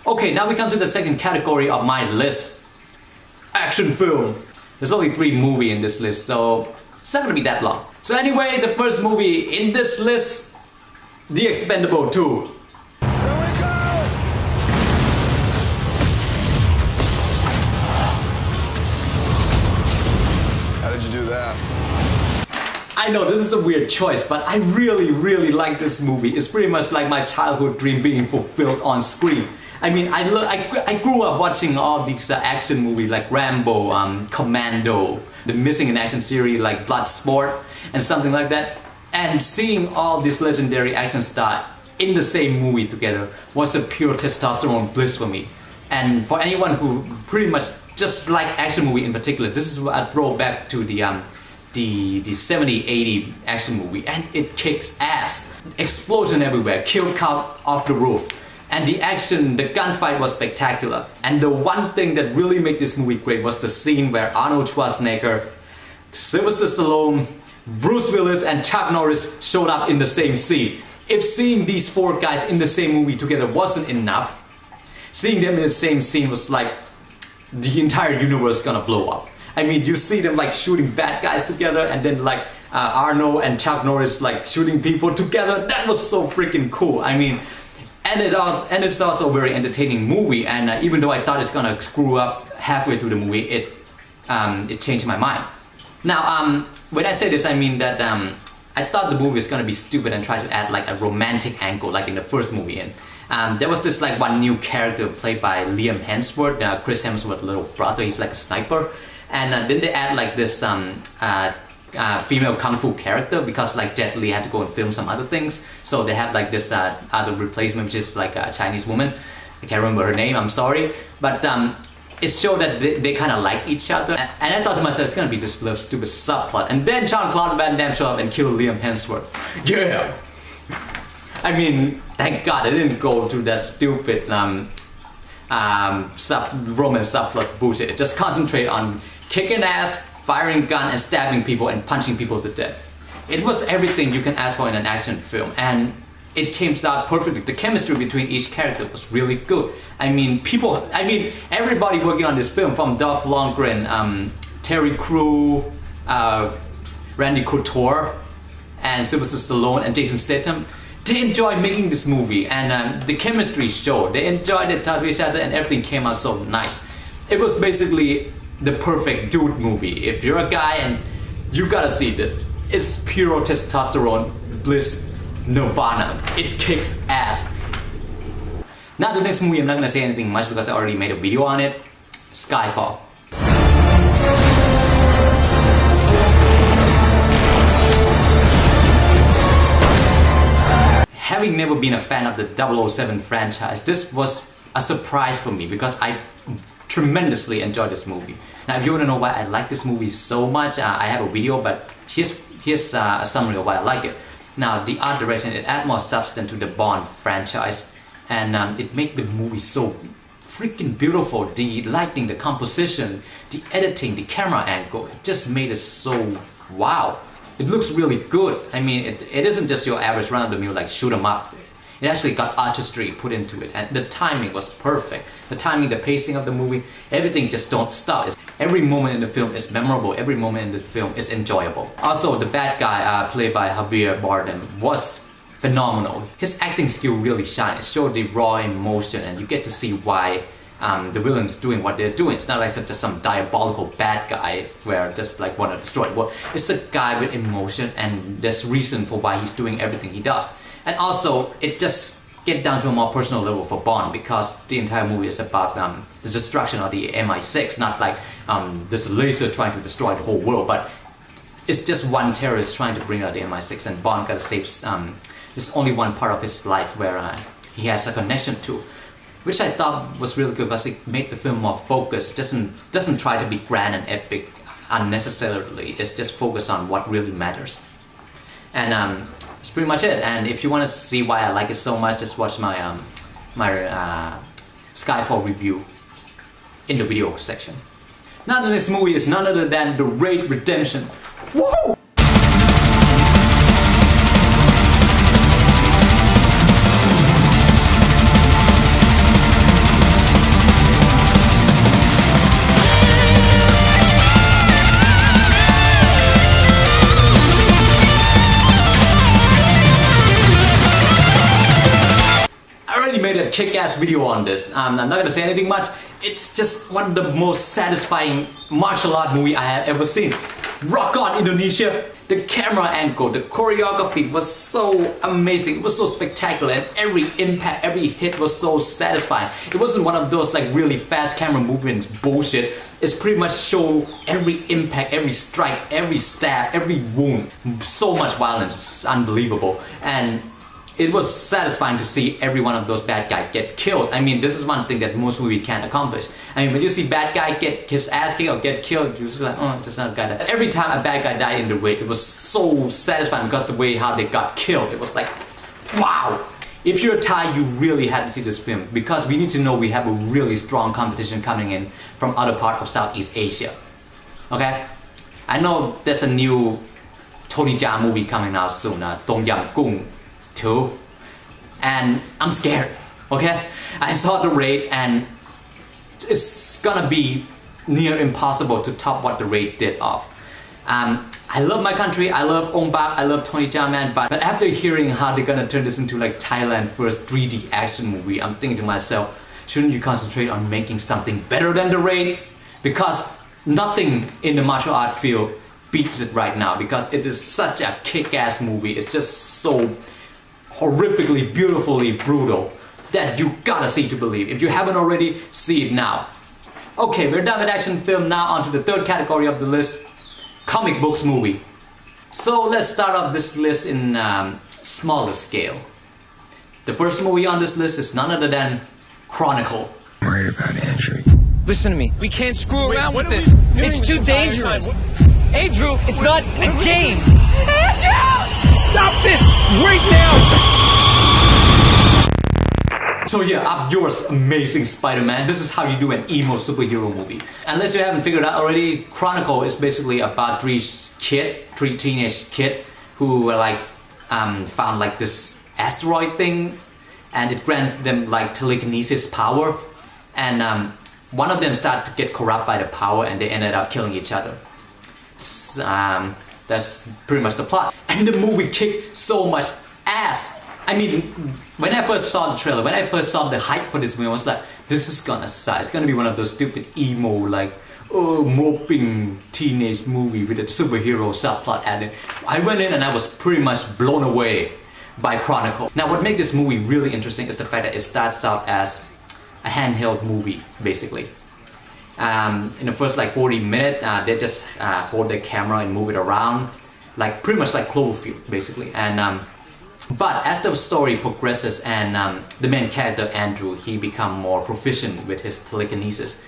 Okay, now we come to the second category of my list. Action film. There's only 3 movies in this list, so it's not gonna be that long. So anyway, the first movie in this list, The Expendable 2. How did you do that? I know this is a weird choice, but I really like this movie. It's pretty much like my childhood dream being fulfilled on screen. I mean, I grew up watching all these action movies like Rambo, Commando, the Missing in Action series like Bloodsport and something like that. And seeing all these legendary action stars in the same movie together was a pure testosterone bliss for me. And for anyone who pretty much just like action movie in particular, this is a throwback to the 70-80 action movie, and it kicks ass. Explosion everywhere, kill count off the roof. And the action, the gunfight was spectacular. And the one thing that really made this movie great was the scene where Arnold Schwarzenegger, Sylvester Stallone, Bruce Willis and Chuck Norris showed up in the same scene. If seeing these 4 guys in the same movie together wasn't enough, seeing them in the same scene was like the entire universe gonna blow up. I mean, you see them like shooting bad guys together, and then like Arnold and Chuck Norris like shooting people together. That was so freaking cool. I mean, and it's also a very entertaining movie. And even though I thought it's gonna screw up halfway through the movie, it changed my mind. Now, when I say this, I mean that I thought the movie was gonna be stupid and try to add like a romantic angle, like in the first movie. And there was this like one new character played by Liam Hemsworth, Chris Hemsworth's little brother. He's like a sniper. And then they add like this female kung fu character because like Jet Li had to go and film some other things. So they have like this other replacement, which is like a Chinese woman. I can't remember her name, I'm sorry. But it showed that they kind of like each other. And I thought to myself, it's gonna be this little stupid subplot. And then Jean-Claude Van Damme showed up and killed Liam Hemsworth. Yeah! I mean, thank God I didn't go through that stupid romance subplot bullshit. Just concentrate on kicking ass, firing gun, and stabbing people and punching people to death. It was everything you can ask for in an action film, and it came out perfectly. The chemistry between each character was really good. I mean, everybody working on this film, from Dolph Lundgren, Terry Crews, Randy Couture, and Sylvester Stallone, and Jason Statham, they enjoyed making this movie, and the chemistry showed. They enjoyed it, talked to each other, and everything came out so nice. It was basically the perfect dude movie. If you're a guy and you gotta see this, it's pure testosterone bliss nirvana. It kicks ass. Now the next movie, I'm not gonna say anything much because I already made a video on it. Skyfall. Having never been a fan of the 007 franchise, this was a surprise for me because I tremendously enjoyed this movie. Now if you want to know why I like this movie so much, I have a video, but here's a summary of why I like it. Now the art direction, it adds more substance to the Bond franchise, and it made the movie so freaking beautiful. The lighting, the composition, the editing, the camera angle, it just made it so wow. It looks really good. I mean, it isn't just your average run-of-the-mill like shoot 'em up. It actually got artistry put into it, and the timing was perfect. The timing, the pacing of the movie, everything just don't stop. Every moment in the film is memorable. Every moment in the film is enjoyable. Also, the bad guy played by Javier Bardem was phenomenal. His acting skill really shines. It showed the raw emotion, and you get to see why the villain's doing what they're doing. It's not like just some diabolical bad guy where just like want to destroy the world. It's a guy with emotion, and there's reason for why he's doing everything he does. And also, it just get down to a more personal level for Bond because the entire movie is about the destruction of the MI6, not like this laser trying to destroy the whole world, but it's just one terrorist trying to bring out the MI6, and Bond gotta save. It's only one part of his life where he has a connection to, which I thought was really good because it made the film more focused. It doesn't try to be grand and epic unnecessarily. It's just focused on what really matters. And that's pretty much it. And if you want to see why I like it so much, just watch my Skyfall review in the video section. Now this movie is none other than The Raid Redemption. Woohoo! kick-ass video on this. I'm not gonna say anything much. It's just one of the most satisfying martial art movie I have ever seen. Rock on, Indonesia! The camera angle, the choreography was so amazing, it was so spectacular, and every impact, every hit was so satisfying. It wasn't one of those like really fast camera movements bullshit. It's pretty much show every impact, every strike, every stab, every wound. So much violence, it's unbelievable. And it was satisfying to see every one of those bad guys get killed. I mean, this is one thing that most movies can't accomplish. I mean, when you see bad guy get his ass kicked or get killed, you're just like, oh, just not a guy that. Every time a bad guy died in the raid, it was so satisfying because the way how they got killed, it was like, wow. If you're Thai, you really have to see this film because we need to know we have a really strong competition coming in from other parts of Southeast Asia. Okay? I know there's a new Tony Jaa movie coming out soon, Tom Yam Goong 2, and I'm scared. Okay, I saw the raid and it's gonna be near impossible to top what the raid did off. I love my country, I love Ong Bak, I love Tony Jaa, man, but after hearing how they're gonna turn this into like Thailand's first 3D action movie, I'm thinking to myself, shouldn't you concentrate on making something better than the raid? Because nothing in the martial art field beats it right now, because it is such a kick-ass movie. It's just so horrifically, beautifully brutal that you gotta see to believe. If you haven't already, see it now. Okay, we're done with action film. Now on to the third category of the list, comic books movie. So let's start off this list in smaller scale. The first movie on this list is none other than Chronicle. I'm worried about Andrew. Listen to me. We can't screw around with this. It's too dangerous. Andrew, it's not a game. Andrew! Stop this right now! So yeah, up yours, Amazing Spider-Man. This is how you do an emo superhero movie. Unless you haven't figured out already, Chronicle is basically about three teenage kids who were like found like this asteroid thing, and it grants them like telekinesis power, and one of them started to get corrupt by the power and they ended up killing each other. That's pretty much the plot. And the movie kicked so much ass. I mean, when I first saw the trailer, when I first saw the hype for this movie, I was like, this is gonna suck. It's gonna be one of those stupid emo, like, moping teenage movie with a superhero subplot added. I went in and I was pretty much blown away by Chronicle. Now, what makes this movie really interesting is the fact that it starts out as a handheld movie, basically. In the first like 40 minutes, they just hold the camera and move it around, like pretty much like Cloverfield, basically. And but as the story progresses and the main character Andrew, he become more proficient with his telekinesis,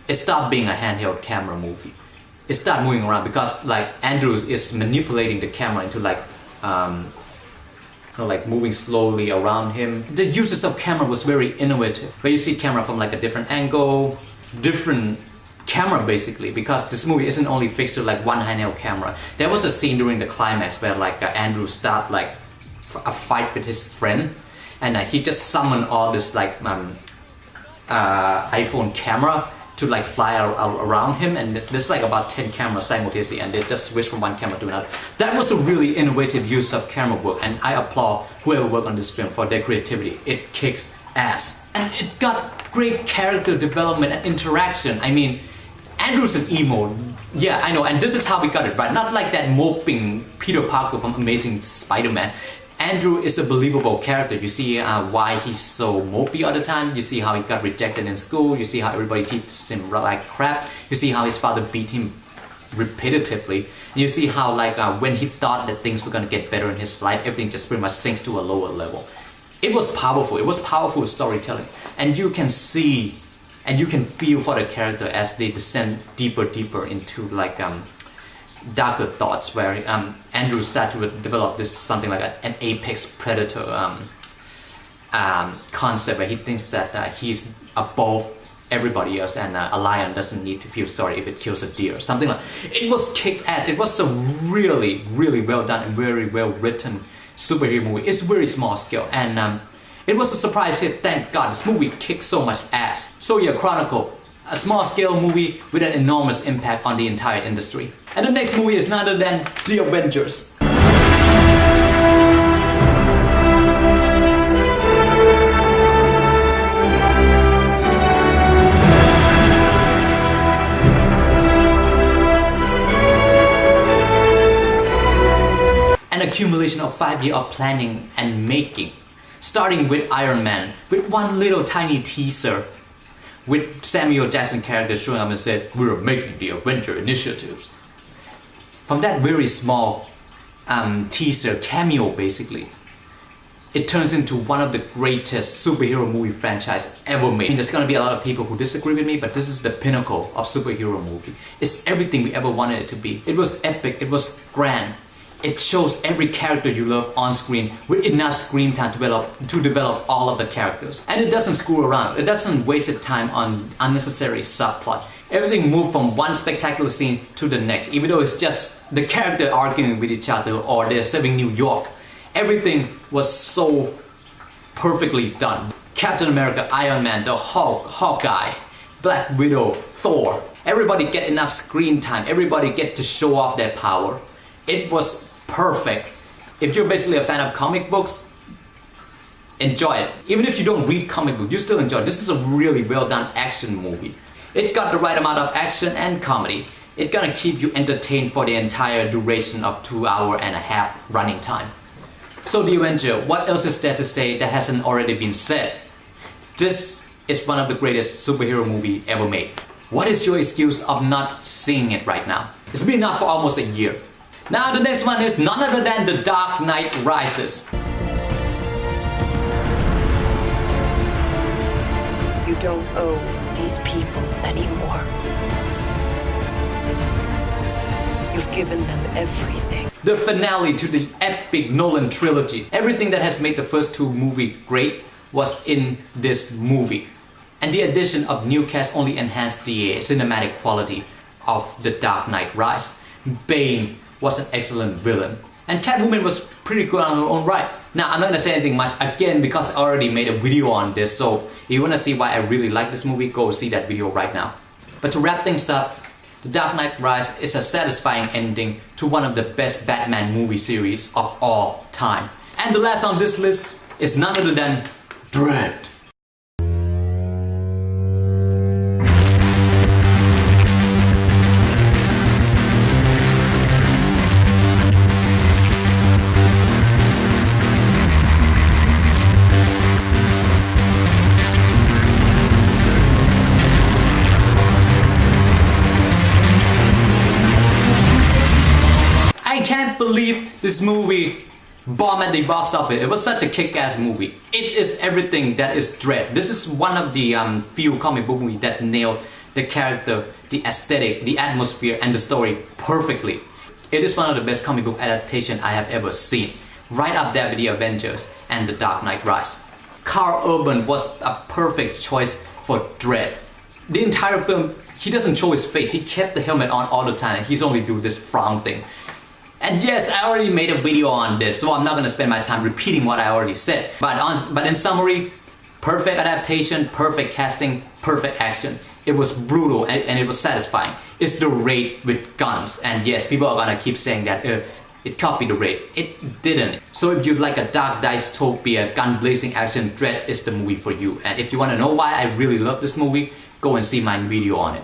it stopped being a handheld camera movie. It started moving around because like Andrew is manipulating the camera into like like moving slowly around him. The uses of camera was very innovative, where you see camera from like a different angle, different camera basically, because this movie isn't only fixed to like one handheld camera. There was a scene during the climax where like Andrew start like a fight with his friend, and he just summoned all this like iPhone camera to like fly around him, and there's like about 10 cameras simultaneously, and they just switch from one camera to another. That was a really innovative use of camera work, and I applaud whoever worked on this film for their creativity. It kicks ass, and it got great character development and interaction. I mean, Andrew's an emo, yeah, I know, and this is how we got it right. Not like that moping Peter Parker from Amazing Spider-Man. Andrew is a believable character. You see why he's so mopey all the time. You see how he got rejected in school. You see how everybody treats him like crap. You see how his father beat him repetitively. You see how like when he thought that things were gonna get better in his life, everything just pretty much sinks to a lower level. It was powerful. It was powerful storytelling, and you can see and you can feel for the character as they descend deeper into like darker thoughts, where Andrew started to develop this something like an apex predator concept, where he thinks that he's above everybody else, and a lion doesn't need to feel sorry if it kills a deer, something like. It was kick-ass. It was a really well done and very well written superhero movie. It's very small scale, and it was a surprise hit. Thank God, this movie kicked so much ass. So yeah, Chronicle, a small scale movie with an enormous impact on the entire industry. And the next movie is none other than The Avengers. accumulation of 5 years of planning and making. Starting with Iron Man, with one little tiny teaser, with Samuel Jackson character showing up and said, "We're making the Avenger Initiatives." From that very small teaser, cameo basically, it turns into one of the greatest superhero movie franchise ever made. I mean, there's gonna be a lot of people who disagree with me, but this is the pinnacle of superhero movie. It's everything we ever wanted it to be. It was epic, it was grand. It shows every character you love on screen with enough screen time to develop all of the characters. And it doesn't screw around. It doesn't waste its time on unnecessary subplot. Everything moved from one spectacular scene to the next, even though it's just the character arguing with each other or they're saving New York. Everything was so perfectly done. Captain America, Iron Man, the Hulk, Hawkeye, Black Widow, Thor. Everybody get enough screen time. Everybody get to show off their power. It was perfect. If you're basically a fan of comic books, enjoy it. Even if you don't read comic books, you still enjoy it. This is a really well done action movie. It got the right amount of action and comedy. It's gonna keep you entertained for the entire duration of 2.5 hours running time. So The Avenger, what else is there to say that hasn't already been said? This is one of the greatest superhero movie ever made. What is your excuse of not seeing it right now? It's been out for almost a year. Now the next one is none other than The Dark Knight Rises. You don't owe these people anymore. You've given them everything. The finale to the epic Nolan trilogy. Everything that has made the first two movies great was in this movie. And the addition of new cast only enhanced the cinematic quality of The Dark Knight Rises. Bane was an excellent villain. And Catwoman was pretty good on her own right. Now, I'm not gonna say anything much again because I already made a video on this. So if you wanna see why I really like this movie, go see that video right now. But to wrap things up, The Dark Knight Rises is a satisfying ending to one of the best Batman movie series of all time. And the last on this list is none other than Dredd. I can't believe this movie bombed at the box office. It was such a kick-ass movie. It is everything that is Dredd. This is one of the few comic book movies that nailed the character, the aesthetic, the atmosphere, and the story perfectly. It is one of the best comic book adaptations I have ever seen. Right up there with The Avengers and The Dark Knight Rises. Karl Urban was a perfect choice for Dredd. The entire film, he doesn't show his face. He kept the helmet on all the time and he's only do this frown thing. And yes, I already made a video on this, so I'm not gonna spend my time repeating what I already said. But in summary, perfect adaptation, perfect casting, perfect action. It was brutal and it was satisfying. It's The Raid with guns. And yes, people are gonna keep saying that it copied The Raid. It didn't. So if you'd like a dark dystopia, gun-blazing action, Dredd is the movie for you. And if you wanna know why I really love this movie, go and see my video on it.